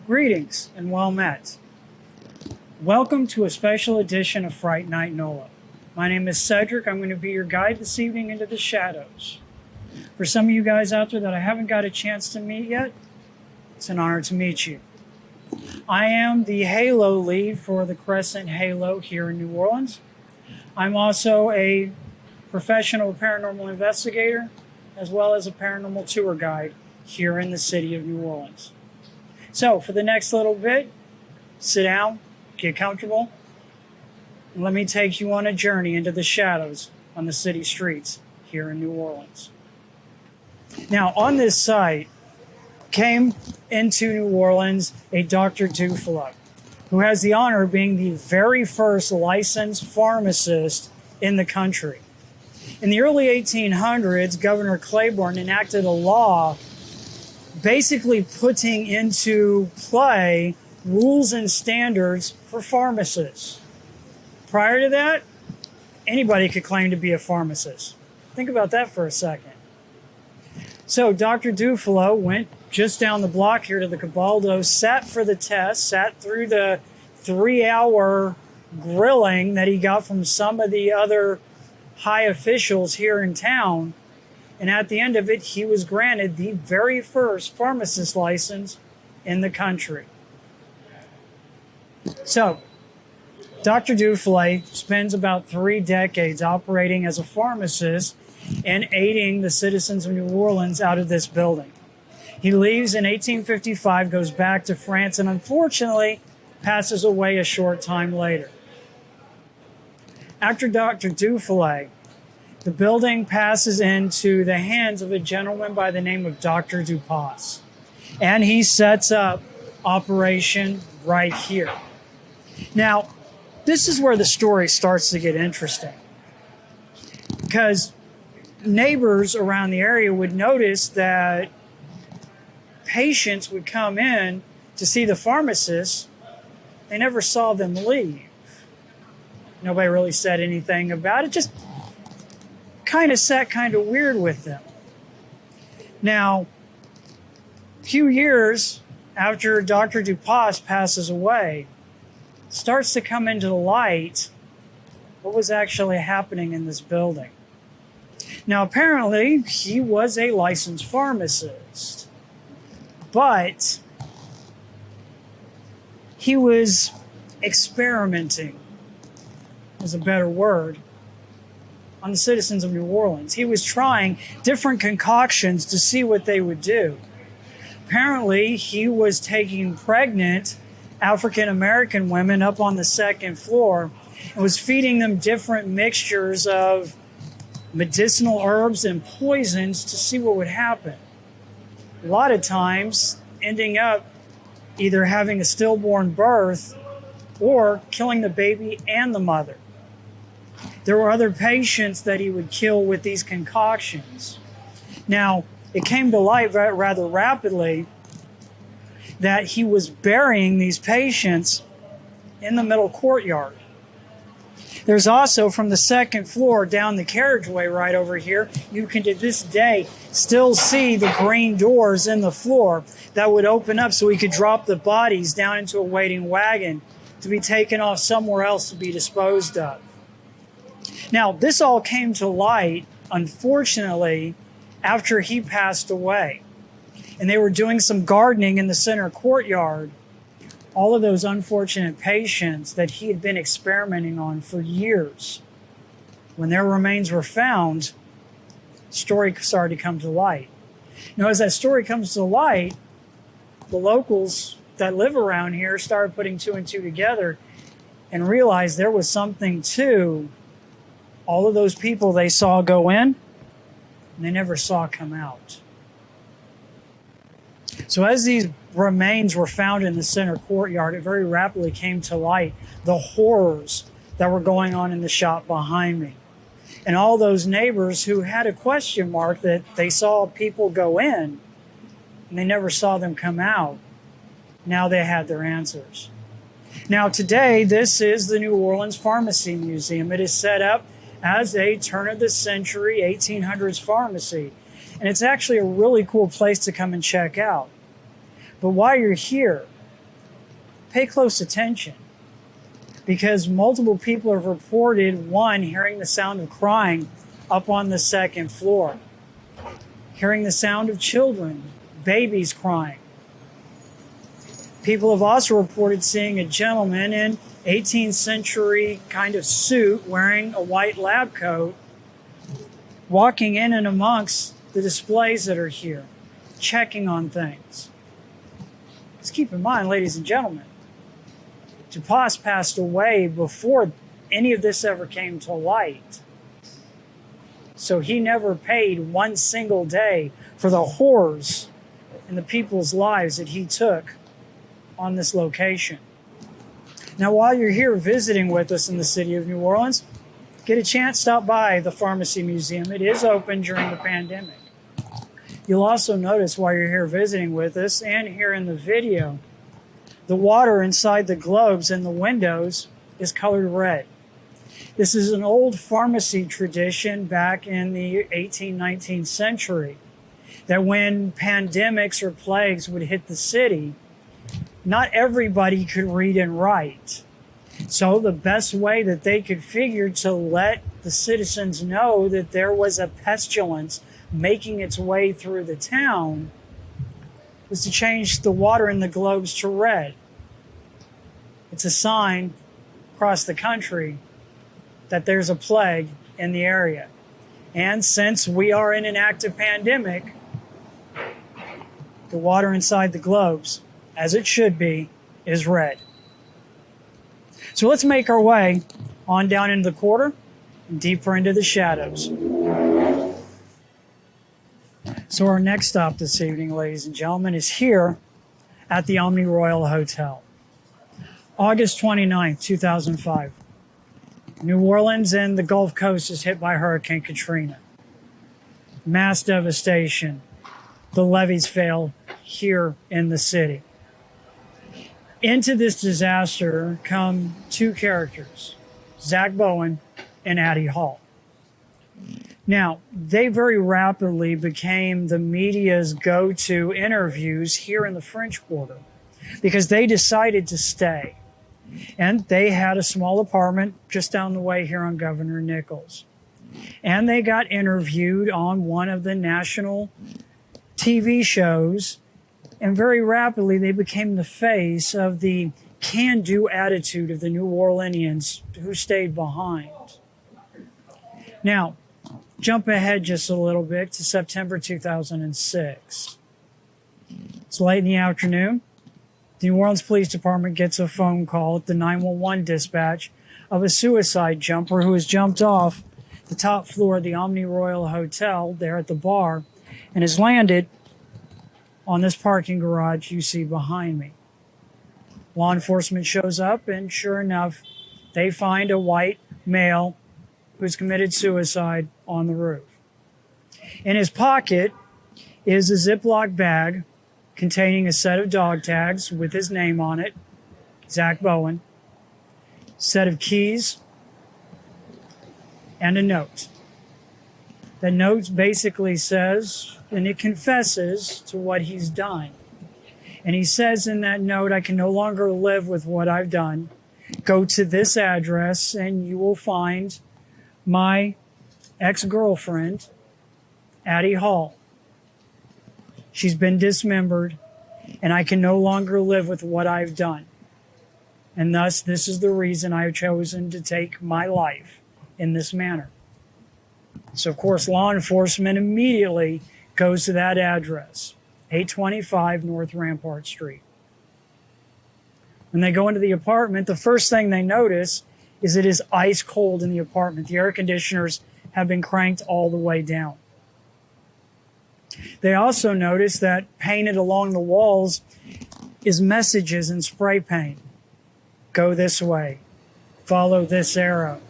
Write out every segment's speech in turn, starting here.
Greetings and well met. Welcome to a special edition of Fright Night NOLA. My name is Cedric. I'm going to be your guide this evening into the shadows. For some of you guys out there that I haven't got a chance to meet yet, it's an honor to meet you. I am the Halo lead for the Crescent Halo here in New Orleans. I'm also a professional paranormal investigator as well as a paranormal tour guide here in the city of New Orleans. So for the next little bit, sit down, get comfortable, and let me take you on a journey into the shadows on the city streets here in New Orleans. Now, on this site came into New Orleans a Dr. Dufalo, who has the honor of being the very first licensed pharmacist in the country. In the early 1800s, Governor Claiborne enacted a law basically putting into play rules and standards for pharmacists. Prior to that, anybody could claim to be a pharmacist. Think about that for a second. So Dr. Dufalo went just down the block here to the Cabaldo, sat for the test, sat through the 3-hour grilling that he got from some of the other high officials here in town. And at the end of it, he was granted the very first pharmacist license in the country. So, Dr. Dufalo spends about 3 decades operating as a pharmacist and aiding the citizens of New Orleans out of this building. He leaves in 1855, goes back to France, and unfortunately passes away a short time later. After Dr. Dufalo, the building passes into the hands of a gentleman by the name of Dr. Dupas, and he sets up operation right here. Now, this is where the story starts to get interesting, because neighbors around the area would notice that patients would come in to see the pharmacist. They never saw them leave. Nobody really said anything about it, just kind of sat kind of weird with them. Now, a few years after Dr. Dupas passes away, starts to come into the light what was actually happening in this building. Now, apparently, he was a licensed pharmacist, but he was experimenting, is a better word, on the citizens of New Orleans. He was trying different concoctions to see what they would do. Apparently, he was taking pregnant African-American women up on the 2nd floor and was feeding them different mixtures of medicinal herbs and poisons to see what would happen. A lot of times ending up either having a stillborn birth or killing the baby and the mother. There were other patients that he would kill with these concoctions. Now, it came to light rather rapidly that he was burying these patients in the middle courtyard. There's also, from the 2nd floor down the carriageway right over here, you can to this day still see the green doors in the floor that would open up so he could drop the bodies down into a waiting wagon to be taken off somewhere else to be disposed of. Now, this all came to light, unfortunately, after he passed away. And they were doing some gardening in the center courtyard. All of those unfortunate patients that he had been experimenting on for years, when their remains were found, the story started to come to light. Now, as that story comes to light, the locals that live around here started putting 2 and 2 together and realized there was something to all of those people they saw go in and they never saw come out. So as these remains were found in the center courtyard, it very rapidly came to light the horrors that were going on in the shop behind me. And all those neighbors who had a question mark that they saw people go in and they never saw them come out, now they had their answers. Now today, this is the New Orleans Pharmacy Museum. It is set up as a turn-of-the-century 1800s pharmacy. And it's actually a really cool place to come and check out. But while you're here, pay close attention, because multiple people have reported, one, hearing the sound of crying up on the second floor, hearing the sound of children, babies crying. People have also reported seeing a gentleman in 18th century kind of suit wearing a white lab coat walking in and amongst the displays that are here, checking on things. Just keep in mind, ladies and gentlemen, Dupas passed away before any of this ever came to light. So he never paid one single day for the horrors and the people's lives that he took on this location. Now, while you're here visiting with us in the city of New Orleans, get a chance, stop by the Pharmacy Museum. It is open during the pandemic. You'll also notice while you're here visiting with us and here in the video, the water inside the globes and the windows is colored red. This is an old pharmacy tradition back in the 18th, 19th century, that when pandemics or plagues would hit the city, not everybody could read and write. So the best way that they could figure to let the citizens know that there was a pestilence making its way through the town was to change the water in the globes to red. It's a sign across the country that there's a plague in the area. And since we are in an active pandemic, the water inside the globes, as it should be, is red. So let's make our way on down into the quarter and deeper into the shadows. So our next stop this evening, ladies and gentlemen, is here at the Omni Royal Hotel. August 29th, 2005. New Orleans and the Gulf Coast is hit by Hurricane Katrina. Mass devastation. The levees fail here in the city. Into this disaster come two characters, Zach Bowen and Addie Hall. Now, they very rapidly became the media's go-to interviews here in the French Quarter because they decided to stay. And they had a small apartment just down the way here on Governor Nichols. And they got interviewed on one of the national TV shows, and very rapidly they became the face of the can-do attitude of the New Orleanians who stayed behind. Now, jump ahead just a little bit to September 2006. It's late in the afternoon. The New Orleans Police Department gets a phone call at the 911 dispatch of a suicide jumper who has jumped off the top floor of the Omni Royal Hotel there at the bar and has landed on this parking garage you see behind me. Law enforcement shows up, and sure enough, they find a white male who's committed suicide on the roof. In his pocket is a Ziploc bag containing a set of dog tags with his name on it, Zach Bowen, set of keys, and a note. The note basically says, and it confesses to what he's done. And he says in that note, I can no longer live with what I've done. Go to this address and you will find my ex-girlfriend, Addie Hall. She's been dismembered, and I can no longer live with what I've done. And thus, this is the reason I have chosen to take my life in this manner. So, of course, law enforcement immediately goes to that address, 825 North Rampart Street. When they go into the apartment, the first thing they notice is it is ice cold in the apartment. The air conditioners have been cranked all the way down. They also notice that painted along the walls is messages in spray paint. Go this way. Follow this arrow.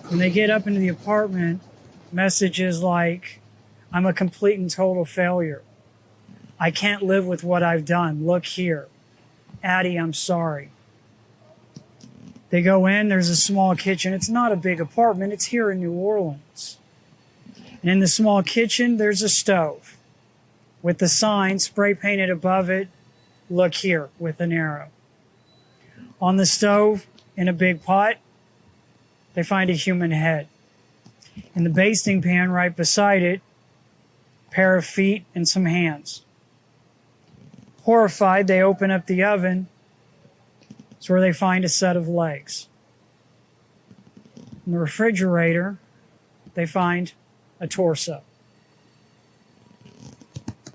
When they get up into the apartment, messages like, I'm a complete and total failure. I can't live with what I've done. Look here. Addie, I'm sorry. They go in, there's a small kitchen. It's not a big apartment, it's here in New Orleans. And in the small kitchen, there's a stove with the sign spray painted above it, "Look here," with an arrow. On the stove, in a big pot, they find a human head. In the basting pan right beside it, a pair of feet and some hands. Horrified, they open up the oven. It's where they find a set of legs. In the refrigerator, they find a torso.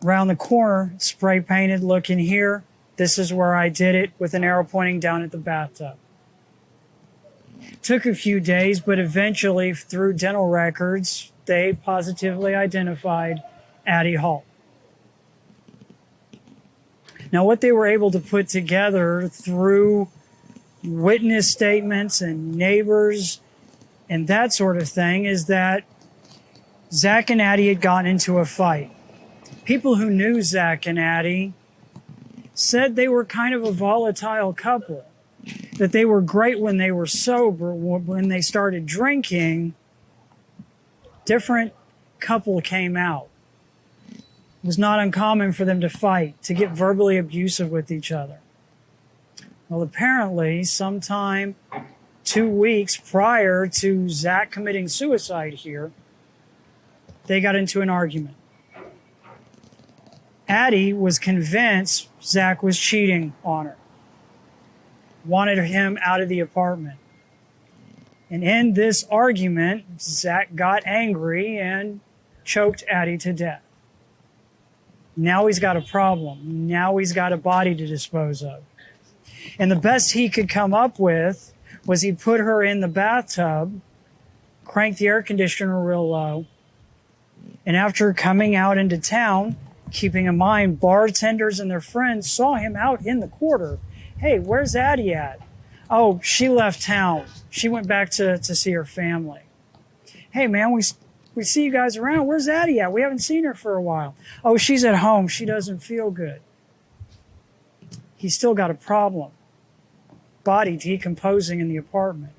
Around the corner, spray painted, "Look in here. This is where I did it," with an arrow pointing down at the bathtub. Took a few days, but eventually, through dental records, they positively identified Addie Hall. Now, what they were able to put together through witness statements and neighbors and that sort of thing is that Zach and Addie had gotten into a fight. People who knew Zach and Addie said they were kind of a volatile couple, that they were great when they were sober. When they started drinking, different couple came out. It was not uncommon for them to fight, to get verbally abusive with each other. Well, apparently, sometime 2 weeks prior to Zach committing suicide here, they got into an argument. Addie was convinced Zach was cheating on her, wanted him out of the apartment. And in this argument, Zach got angry and choked Addie to death. Now he's got a problem. Now he's got a body to dispose of. And the best he could come up with was he put her in the bathtub, cranked the air conditioner real low, and after coming out into town, keeping in mind bartenders and their friends saw him out in the quarter. "Hey, where's Addie at?" "Oh, she left town. She went back to see her family." "Hey, man, we see you guys around. Where's Addie at? We haven't seen her for a while." "Oh, she's at home. She doesn't feel good." He's still got a problem. Body decomposing in the apartment.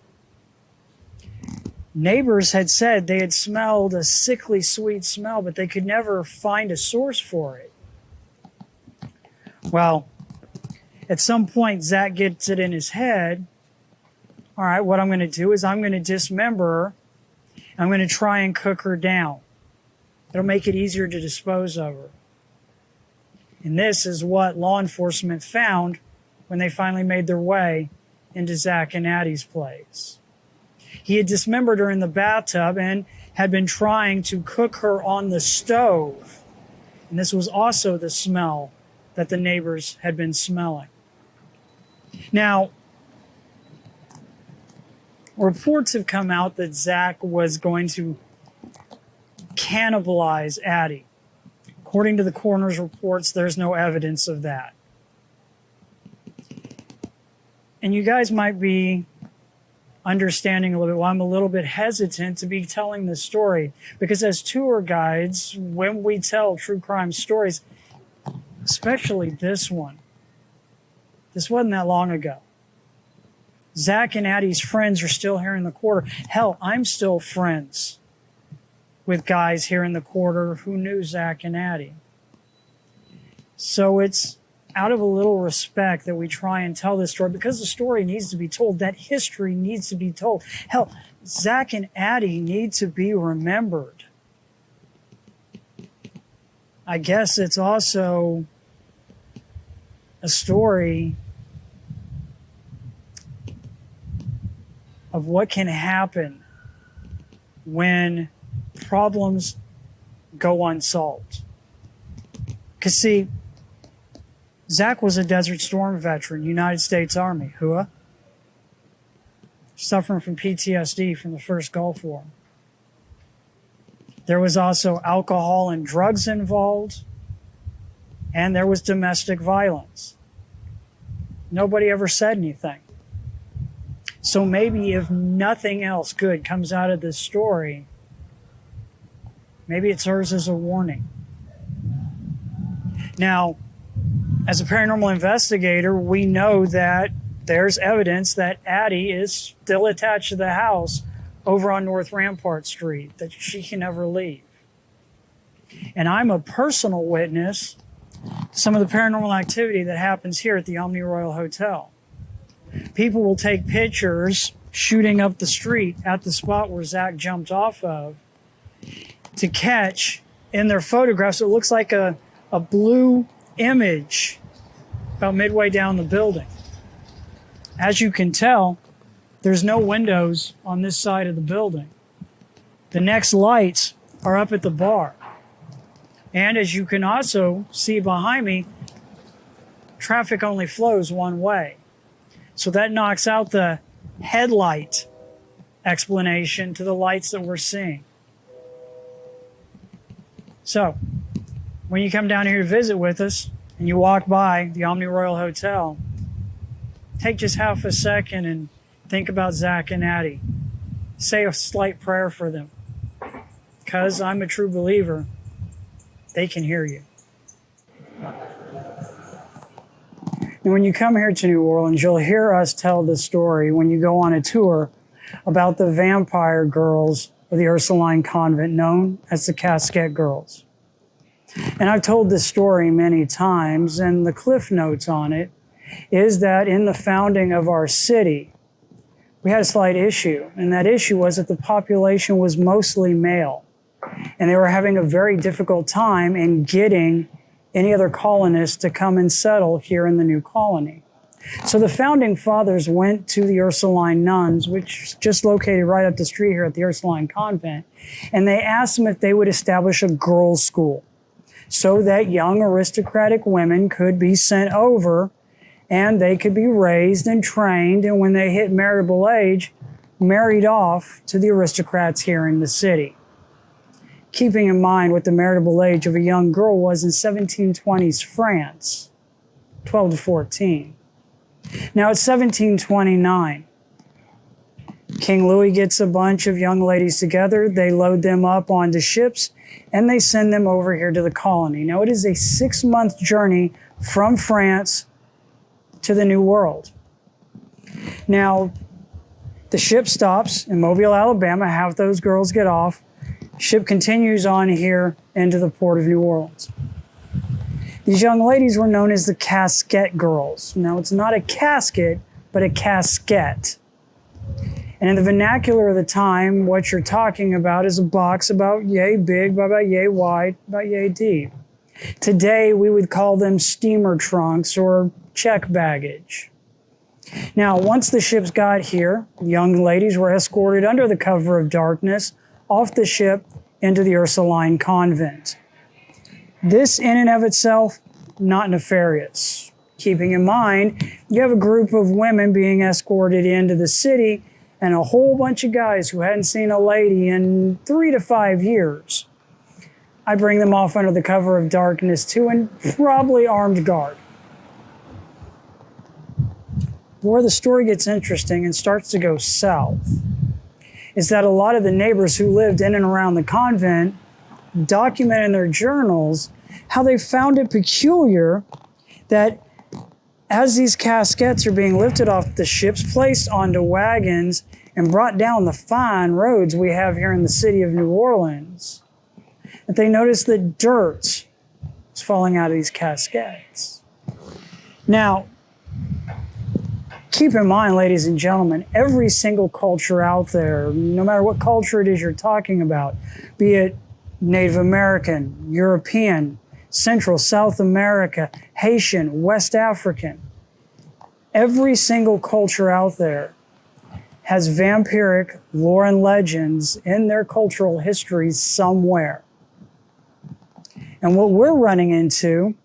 Neighbors had said they had smelled a sickly sweet smell, but they could never find a source for it. Well, at some point, Zach gets it in his head. All right, what I'm going to do is I'm going to dismember her. I'm going to try and cook her down. It'll make it easier to dispose of her. And this is what law enforcement found when they finally made their way into Zach and Addie's place. He had dismembered her in the bathtub and had been trying to cook her on the stove. And this was also the smell that the neighbors had been smelling. Now, reports have come out that Zach was going to cannibalize Addie. According to the coroner's reports, there's no evidence of that. And you guys might be understanding a little bit why I'm a little bit hesitant to be telling this story. Because as tour guides, when we tell true crime stories, especially this one, this wasn't that long ago. Zach and Addie's friends are still here in the quarter. Hell, I'm still friends with guys here in the quarter who knew Zach and Addie. So it's out of a little respect that we try and tell this story, because the story needs to be told. That history needs to be told. Hell, Zach and Addie need to be remembered. I guess it's also a story of what can happen when problems go unsolved. Because, see, Zach was a Desert Storm veteran, United States Army, HUA, suffering from PTSD from the first Gulf War. There was also alcohol and drugs involved, and there was domestic violence. Nobody ever said anything. So maybe if nothing else good comes out of this story, maybe it serves as a warning. Now, as a paranormal investigator, we know that there's evidence that Addie is still attached to the house over on North Rampart Street, that she can never leave. And I'm a personal witness to some of the paranormal activity that happens here at the Omni Royal Hotel. People will take pictures shooting up the street at the spot where Zach jumped off of to catch in their photographs. It looks like a blue image about midway down the building. As you can tell, there's no windows on this side of the building. The next lights are up at the bar. And as you can also see behind me, traffic only flows one way. So that knocks out the headlight explanation to the lights that we're seeing. So, when you come down here to visit with us and you walk by the Omni Royal Hotel, take just half a second and think about Zach and Addie. Say a slight prayer for them. Because I'm a true believer, they can hear you. And when you come here to New Orleans, you'll hear us tell the story when you go on a tour about the vampire girls of the Ursuline Convent, known as the Casquette Girls. And I've told this story many times, and the cliff notes on it is that in the founding of our city, we had a slight issue, and that issue was that the population was mostly male, and they were having a very difficult time in getting any other colonists to come and settle here in the new colony. So the founding fathers went to the Ursuline nuns, which is just located right up the street here at the Ursuline Convent, and they asked them if they would establish a girls' school so that young aristocratic women could be sent over and they could be raised and trained, and when they hit marriageable age, married off to the aristocrats here in the city. Keeping in mind what the marriageable age of a young girl was in 1720s France, 12 to 14. Now it's 1729. King Louis gets a bunch of young ladies together, they load them up onto ships, and they send them over here to the colony. Now it is a 6-month journey from France to the New World. Now, the ship stops in Mobile, Alabama. Half those girls get off. Ship continues on here into the port of New Orleans. These young ladies were known as the Casquette Girls. Now, it's not a casket, but a casquette. And in the vernacular of the time, what you're talking about is a box about yay big, about yay wide, about yay deep. Today, we would call them steamer trunks or check baggage. Now, once the ships got here, young ladies were escorted under the cover of darkness off the ship into the Ursuline Convent. This in and of itself, not nefarious. Keeping in mind, you have a group of women being escorted into the city and a whole bunch of guys who hadn't seen a lady in 3 to 5 years. I bring them off under the cover of darkness too, and probably armed guard. Where the story gets interesting and starts to go south is that a lot of the neighbors who lived in and around the convent document in their journals how they found it peculiar that as these casquettes are being lifted off the ships, placed onto wagons, and brought down the fine roads we have here in the city of New Orleans, that they noticed that dirt was falling out of these casquettes. Now, keep in mind, ladies and gentlemen, every single culture out there, no matter what culture it is you're talking about, be it Native American, European, Central, South America, Haitian, West African, every single culture out there has vampiric lore and legends in their cultural history somewhere. And what we're running into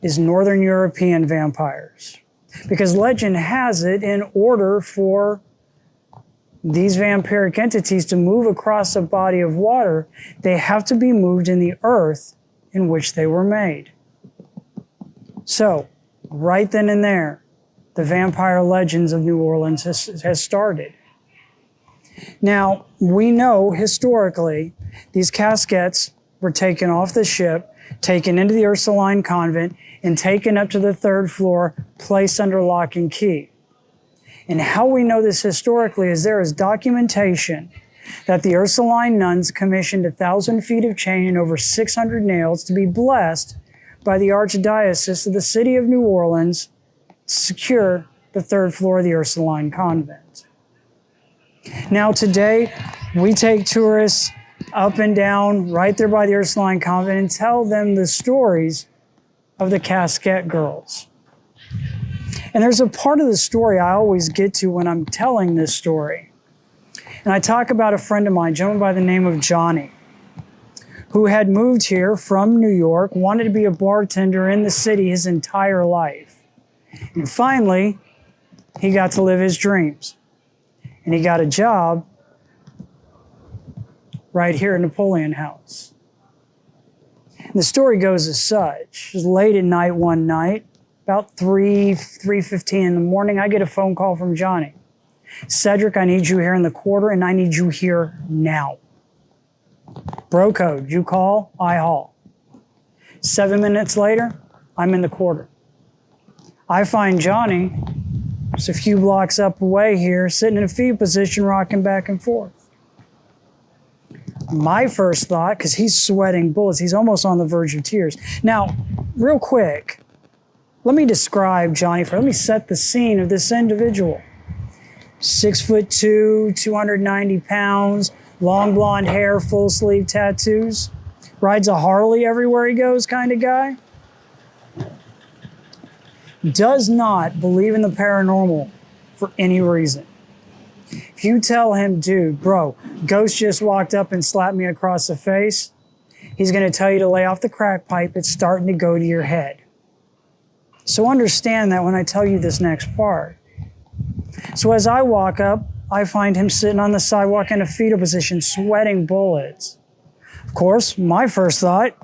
is Northern European vampires. Because legend has it, in order for these vampiric entities to move across a body of water, they have to be moved in the earth in which they were made. So, right then and there, the vampire legends of New Orleans has started. Now, we know historically these casquettes were taken off the ship, taken into the Ursuline Convent, and taken up to the 3rd floor, placed under lock and key. And how we know this historically is there is documentation that the Ursuline nuns commissioned 1,000 feet of chain and over 600 nails to be blessed by the Archdiocese of the city of New Orleans to secure the 3rd floor of the Ursuline Convent. Now today, we take tourists up and down right there by the Ursuline Convent and tell them the stories of the Casquette girls. And there's a part of the story I always get to when I'm telling this story. And I talk about a friend of mine, a gentleman by the name of Johnny, who had moved here from New York, wanted to be a bartender in the city his entire life. And finally, he got to live his dreams. And he got a job right here at Napoleon House. And the story goes as such. It was late at night one night, about 3:15 in the morning, I get a phone call from Johnny. Cedric, I need you here in the quarter, and I need you here now. Bro code, you call, I haul. 7 minutes later, I'm in the quarter. I find Johnny just a few blocks up away here, sitting in a fetal position, rocking back and forth. My first thought, because he's sweating bullets, he's almost on the verge of tears. Now, real quick, let me describe Johnny let me set the scene of this individual. 6'2", 290 pounds, long blonde hair, full sleeve tattoos, rides a Harley everywhere he goes kind of guy. Does not believe in the paranormal for any reason. If you tell him, dude, bro, ghost just walked up and slapped me across the face, he's going to tell you to lay off the crack pipe. It's starting to go to your head. So understand that when I tell you this next part. So as I walk up, I find him sitting on the sidewalk in a fetal position, sweating bullets. Of course, my first thought,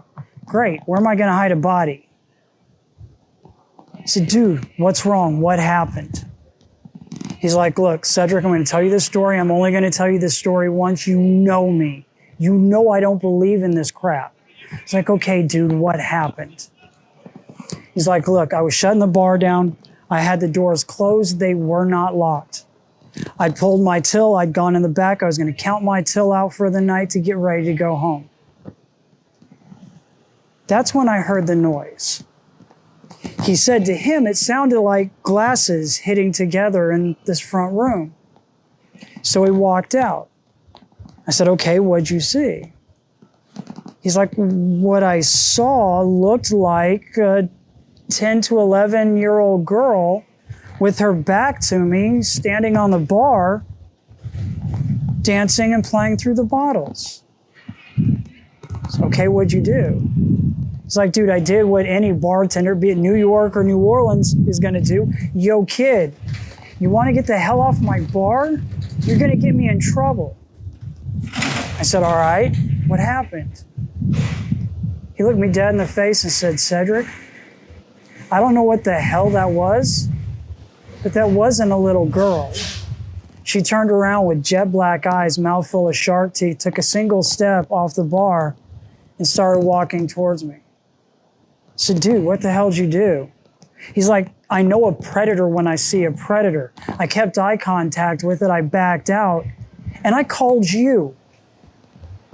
great, where am I going to hide a body? I said, dude, what's wrong? What happened? He's like, look, Cedric, I'm going to tell you this story. I'm only going to tell you this story once. You know me. You know I don't believe in this crap. It's like, okay, dude, what happened? He's like, look, I was shutting the bar down. I had the doors closed. They were not locked. I'd pulled my till. I'd gone in the back. I was going to count my till out for the night to get ready to go home. That's when I heard the noise. He said to him, it sounded like glasses hitting together in this front room. So he walked out. I said, okay, what'd you see? He's like, what I saw looked like a 10 to 11-year-old girl with her back to me, standing on the bar, dancing and playing through the bottles. So, okay, what'd you do? It's like, dude, I did what any bartender, be it New York or New Orleans, is going to do. Yo, kid, you want to get the hell off my bar? You're going to get me in trouble. I said, all right, what happened? He looked me dead in the face and said, Cedric, I don't know what the hell that was, but that wasn't a little girl. She turned around with jet black eyes, mouth full of shark teeth, took a single step off the bar and started walking towards me. I said, dude, what the hell did you do? He's like, I know a predator when I see a predator. I kept eye contact with it. I backed out and I called you.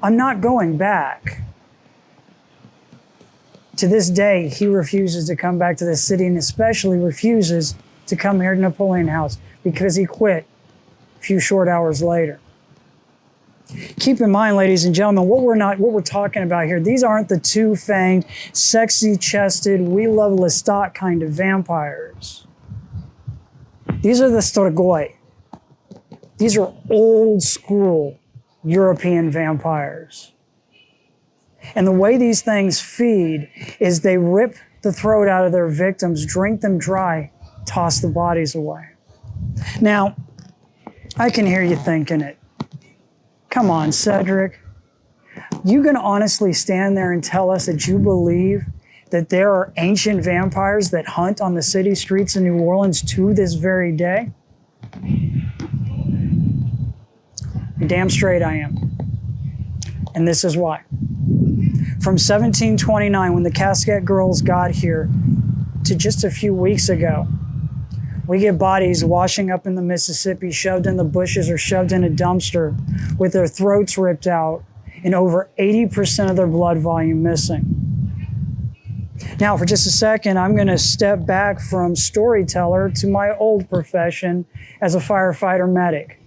I'm not going back. To this day, he refuses to come back to the city and especially refuses to come here to Napoleon House because he quit a few short hours later. Keep in mind, ladies and gentlemen, what we're talking about here, these aren't the two-fanged, sexy-chested, we love Lestat kind of vampires. These are the Strigoi. These are old-school European vampires. And the way these things feed is they rip the throat out of their victims, drink them dry, toss the bodies away. Now, I can hear you thinking it. Come on, Cedric. You gonna honestly stand there and tell us that you believe that there are ancient vampires that hunt on the city streets of New Orleans to this very day? Damn straight I am. And this is why. from 1729, when the Casket girls got here, to just a few weeks ago. We get bodies washing up in the Mississippi, shoved in the bushes or shoved in a dumpster with their throats ripped out and over 80% of their blood volume missing. Now, for just a second, I'm going to step back from storyteller to my old profession as a firefighter medic.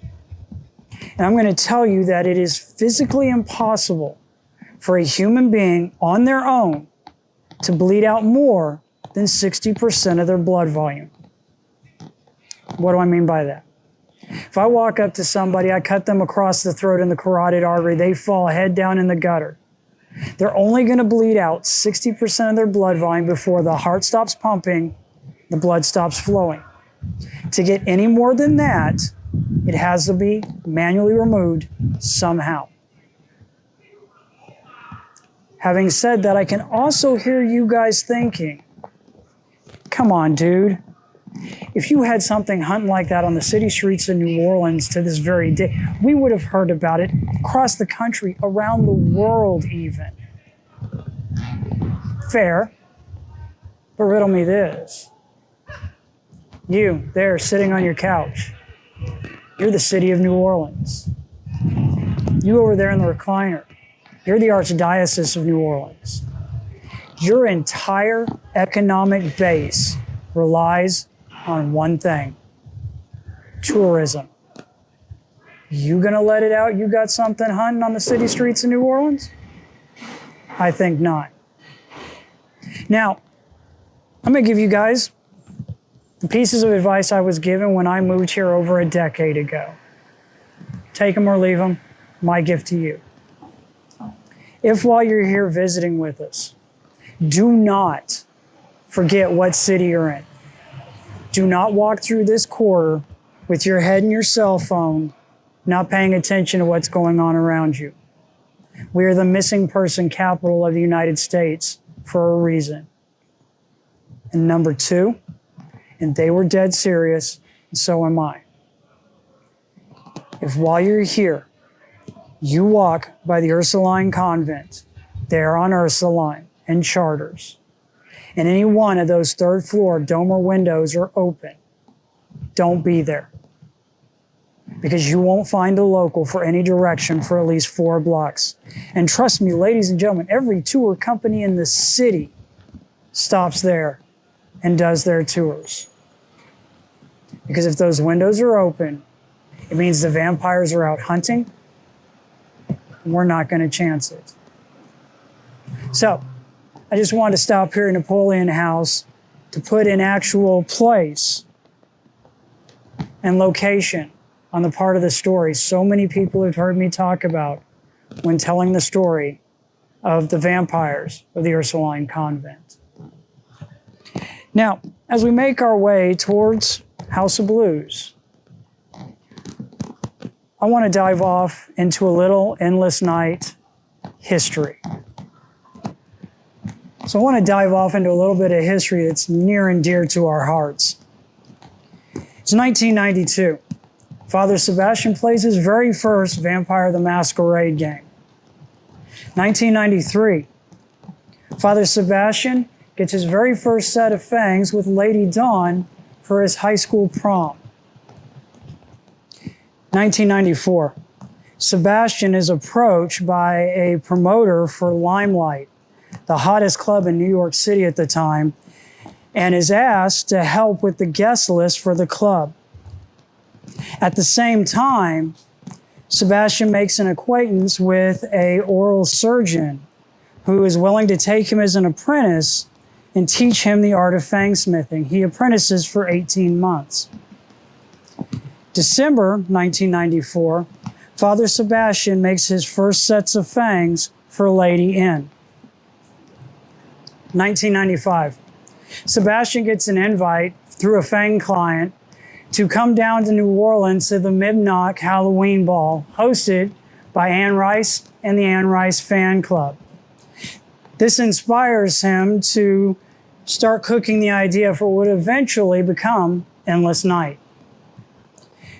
And I'm going to tell you that it is physically impossible for a human being on their own to bleed out more than 60% of their blood volume. What do I mean by that? If I walk up to somebody, I cut them across the throat in the carotid artery, they fall head down in the gutter. They're only going to bleed out 60% of their blood volume before the heart stops pumping, the blood stops flowing. To get any more than that, it has to be manually removed somehow. Having said that, I can also hear you guys thinking, come on, dude. If you had something hunting like that on the city streets of New Orleans to this very day, we would have heard about it across the country, around the world even. Fair. But riddle me this. You, there, sitting on your couch. You're the city of New Orleans. You over there in the recliner. You're the Archdiocese of New Orleans. Your entire economic base relies on one thing: tourism. You gonna let it out you got something hunting on the city streets of New Orleans? I think not. Now, I'm gonna give you guys the pieces of advice I was given when I moved here over a decade ago. Take them or leave them, my gift to you. If while you're here visiting with us, do not forget what city you're in. Do not walk through this quarter with your head in your cell phone, not paying attention to what's going on around you. We are the missing person capital of the United States for a reason. And number two, and they were dead serious, and so am I. If while you're here, you walk by the Ursuline Convent, there on Ursuline and Charters, and any one of those third floor dormer windows are open, don't be there. Because you won't find a local for any direction for at least 4 blocks. And trust me, ladies and gentlemen, every tour company in the city stops there and does their tours. Because if those windows are open, it means the vampires are out hunting, and we're not going to chance it. So, I just wanted to stop here at Napoleon House to put an actual place and location on the part of the story so many people have heard me talk about when telling the story of the vampires of the Ursuline Convent. Now, as we make our way towards House of Blues, I want to dive off into a little Endless Night history. So I want to dive off into a little bit of history that's near and dear to our hearts. It's 1992. Father Sebastian plays his very first Vampire the Masquerade game. 1993. Father Sebastian gets his very first set of fangs with Lady Dawn for his high school prom. 1994. Sebastian is approached by a promoter for Limelight, the hottest club in New York City at the time, and is asked to help with the guest list for the club. At the same time, Sebastian makes an acquaintance with an oral surgeon who is willing to take him as an apprentice and teach him the art of fangsmithing. He apprentices for 18 months. December 1994, Father Sebastian makes his first sets of fangs for Lady N. 1995, Sebastian gets an invite through a fang client to come down to New Orleans to the Mibnock Halloween Ball, hosted by Anne Rice and the Anne Rice Fan Club. This inspires him to start cooking the idea for what would eventually become Endless Night.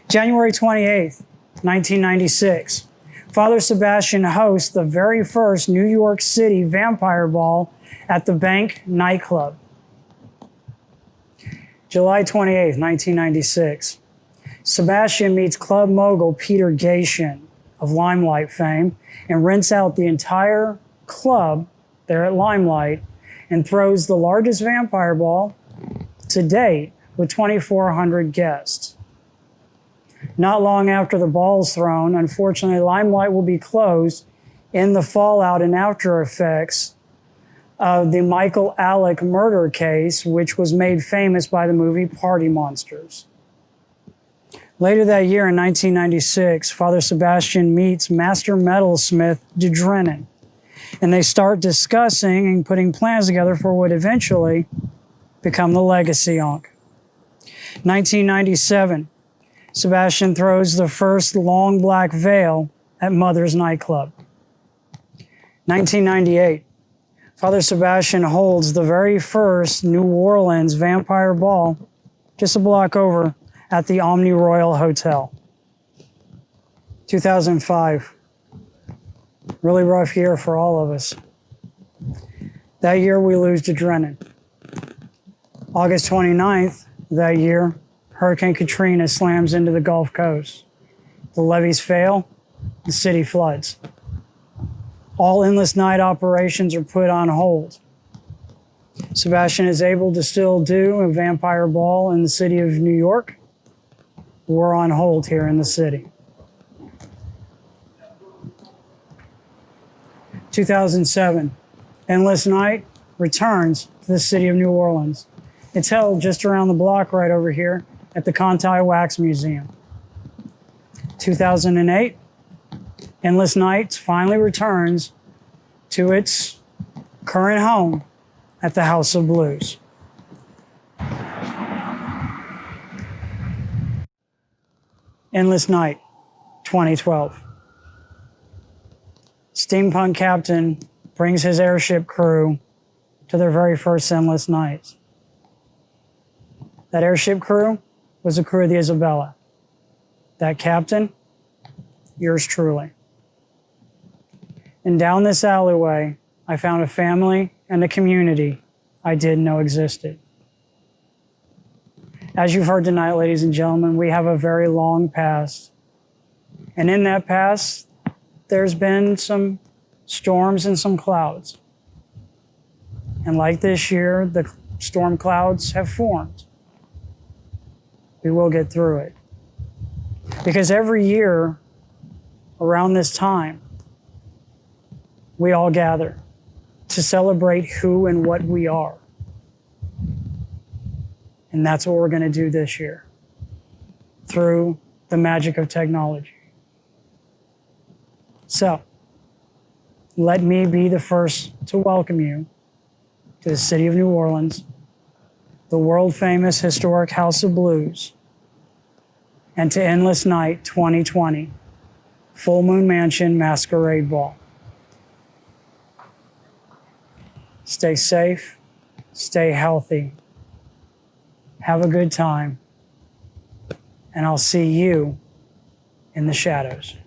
January 28th, 1996, Father Sebastian hosts the very first New York City vampire ball at the Bank nightclub. July 28th, 1996. Sebastian meets club mogul Peter Gatien of Limelight fame and rents out the entire club there at Limelight and throws the largest vampire ball to date with 2,400 guests. Not long after the ball is thrown, unfortunately, Limelight will be closed in the fallout and after effects of the Michael Alec murder case, which was made famous by the movie Party Monsters. Later that year in 1996, Father Sebastian meets master metalsmith Dredrenin, and they start discussing and putting plans together for what eventually become the Legacy Ankh. 1997, Sebastian throws the first long black veil at Mother's nightclub. 1998, Father Sebastian holds the very first New Orleans vampire ball just a block over at the Omni Royal Hotel. 2005, really rough year for all of us. That year we lose Dredrenin. August 29th that year, Hurricane Katrina slams into the Gulf Coast. The levees fail, the city floods. All endless night operations are put on hold. Sebastian is able to still do a vampire ball in the city of New York. We're on hold here in the city. 2007, Endless Night returns to the city of New Orleans. It's held just around the block right over here at the Conti Wax Museum. 2008, Endless Nights finally returns to its current home at the House of Blues. Endless Night, 2012. Steampunk Captain brings his airship crew to their very first Endless Nights. That airship crew was the crew of the Isabella. That captain, yours truly. And down this alleyway, I found a family and a community I didn't know existed. As you've heard tonight, ladies and gentlemen, we have a very long past. And in that past, there's been some storms and some clouds. And like this year, the storm clouds have formed. We will get through it. Because every year, around this time, we all gather to celebrate who and what we are. And that's what we're going to do this year through the magic of technology. So, let me be the first to welcome you to the city of New Orleans, the world-famous historic House of Blues, and to Endless Night 2020, Full Moon Mansion Masquerade Ball. Stay safe, stay healthy, have a good time, and I'll see you in the shadows.